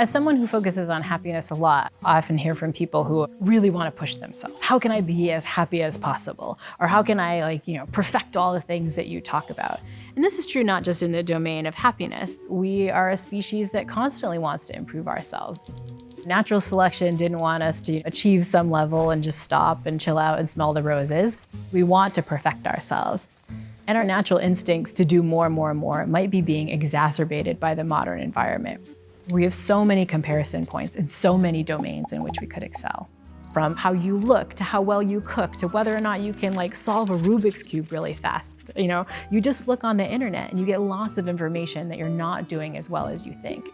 As someone who focuses on happiness a lot, I often hear from people who really want to push themselves. How can I be as happy as possible? Or how can I perfect all the things that you talk about? And this is true not just in the domain of happiness. We are a species that constantly wants to improve ourselves. Natural selection didn't want us to achieve some level and just stop and chill out and smell the roses. We want to perfect ourselves. And our natural instincts to do more and more and more might be being exacerbated by the modern environment. We have so many comparison points in so many domains in which we could excel. From how you look, to how well you cook, to whether or not you can solve a Rubik's Cube really fast. You just look on the internet and you get lots of information that you're not doing as well as you think.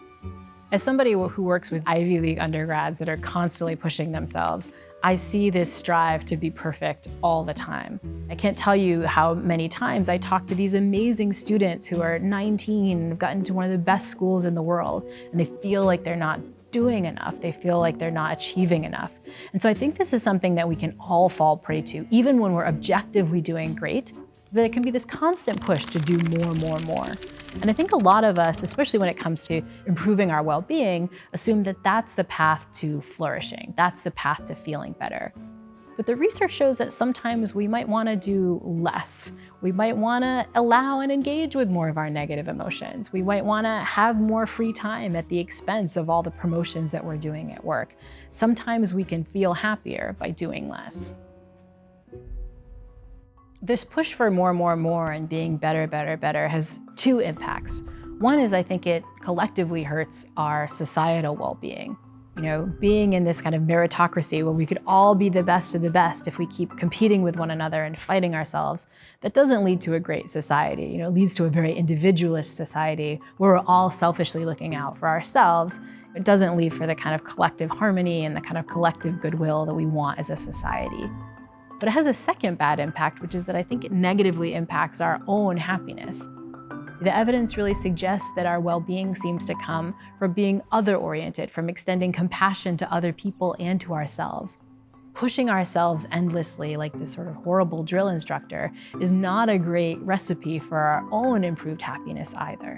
As somebody who works with Ivy League undergrads that are constantly pushing themselves, I see this strive to be perfect all the time. I can't tell you how many times I talk to these amazing students who are 19 and have gotten to one of the best schools in the world, and they feel like they're not doing enough. They feel like they're not achieving enough. And so I think this is something that we can all fall prey to, even when we're objectively doing great, that it can be this constant push to do more, more, more. And I think a lot of us, especially when it comes to improving our well-being, assume that that's the path to flourishing. That's the path to feeling better. But the research shows that sometimes we might want to do less. We might want to allow and engage with more of our negative emotions. We might want to have more free time at the expense of all the promotions that we're doing at work. Sometimes we can feel happier by doing less. This push for more, more, more and being better, better, better has two impacts. One is I think it collectively hurts our societal well-being. Being in this kind of meritocracy where we could all be the best of the best if we keep competing with one another and fighting ourselves, that doesn't lead to a great society. It leads to a very individualist society where we're all selfishly looking out for ourselves. It doesn't lead for the kind of collective harmony and the kind of collective goodwill that we want as a society. But it has a second bad impact, which is that I think it negatively impacts our own happiness. The evidence really suggests that our well-being seems to come from being other-oriented, from extending compassion to other people and to ourselves. Pushing ourselves endlessly like this sort of horrible drill instructor is not a great recipe for our own improved happiness either.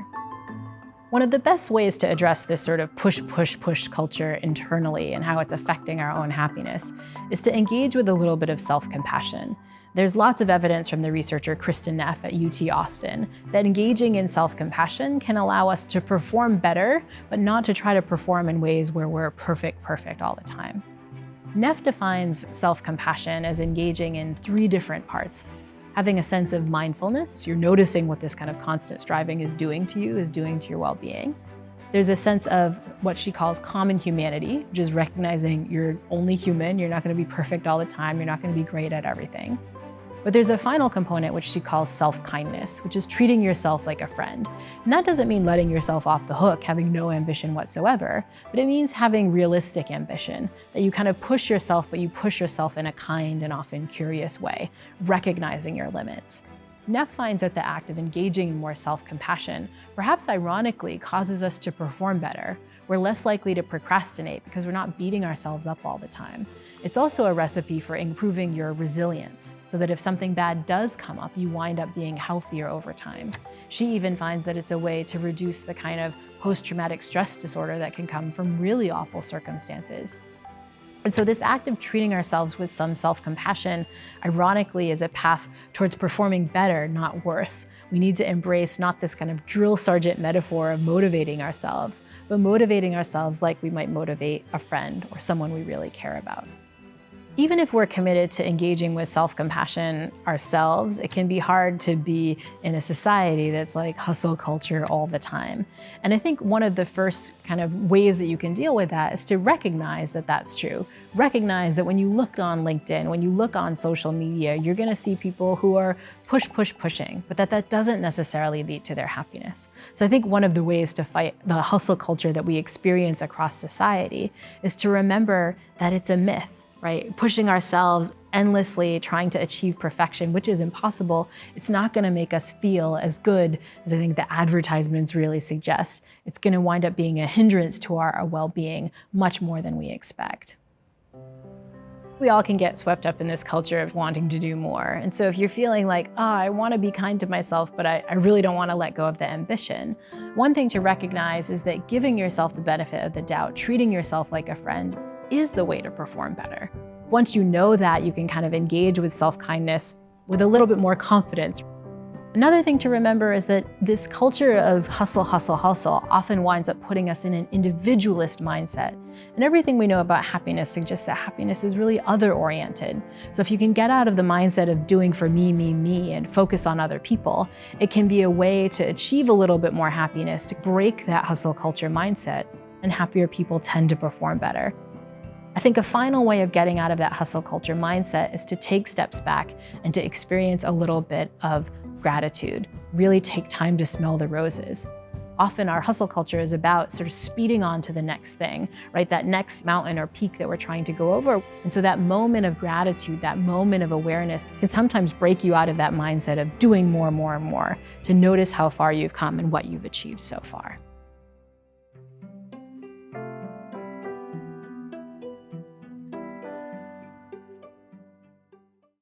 One of the best ways to address this sort of push, push, push culture internally and how it's affecting our own happiness is to engage with a little bit of self-compassion. There's lots of evidence from the researcher Kristen Neff at UT Austin that engaging in self-compassion can allow us to perform better, but not to try to perform in ways where we're perfect all the time. Neff defines self-compassion as engaging in three different parts. Having a sense of mindfulness, you're noticing what this kind of constant striving is doing to you, is doing to your well-being. There's a sense of what she calls common humanity, which is recognizing you're only human, you're not going to be perfect all the time, you're not going to be great at everything. But there's a final component which she calls self-kindness, which is treating yourself like a friend. And that doesn't mean letting yourself off the hook, having no ambition whatsoever, but it means having realistic ambition, that you kind of push yourself, but you push yourself in a kind and often curious way, recognizing your limits. Neff finds that the act of engaging in more self-compassion, perhaps ironically, causes us to perform better. We're less likely to procrastinate because we're not beating ourselves up all the time. It's also a recipe for improving your resilience, so that if something bad does come up, you wind up being healthier over time. She even finds that it's a way to reduce the kind of post-traumatic stress disorder that can come from really awful circumstances. And so this act of treating ourselves with some self-compassion, ironically, is a path towards performing better, not worse. We need to embrace not this kind of drill sergeant metaphor of motivating ourselves, but motivating ourselves like we might motivate a friend or someone we really care about. Even if we're committed to engaging with self-compassion ourselves, it can be hard to be in a society that's like hustle culture all the time. And I think one of the first kind of ways that you can deal with that is to recognize that that's true. Recognize that when you look on LinkedIn, when you look on social media, you're gonna see people who are pushing, but that doesn't necessarily lead to their happiness. So I think one of the ways to fight the hustle culture that we experience across society is to remember that it's a myth. Right? Pushing ourselves endlessly, trying to achieve perfection, which is impossible, it's not going to make us feel as good as I think the advertisements really suggest. It's going to wind up being a hindrance to our well-being much more than we expect. We all can get swept up in this culture of wanting to do more. And so if you're feeling like, oh, I want to be kind to myself, but I really don't want to let go of the ambition, one thing to recognize is that giving yourself the benefit of the doubt, treating yourself like a friend, is the way to perform better. Once you know that, you can kind of engage with self-kindness with a little bit more confidence. Another thing to remember is that this culture of hustle, hustle, hustle often winds up putting us in an individualist mindset. And everything we know about happiness suggests that happiness is really other-oriented. So if you can get out of the mindset of doing for me, me, me, and focus on other people, it can be a way to achieve a little bit more happiness, to break that hustle culture mindset, and happier people tend to perform better. I think a final way of getting out of that hustle culture mindset is to take steps back and to experience a little bit of gratitude. Really take time to smell the roses. Often our hustle culture is about sort of speeding on to the next thing, right? That next mountain or peak that we're trying to go over. And so that moment of gratitude, that moment of awareness can sometimes break you out of that mindset of doing more, more, and more, to notice how far you've come and what you've achieved so far.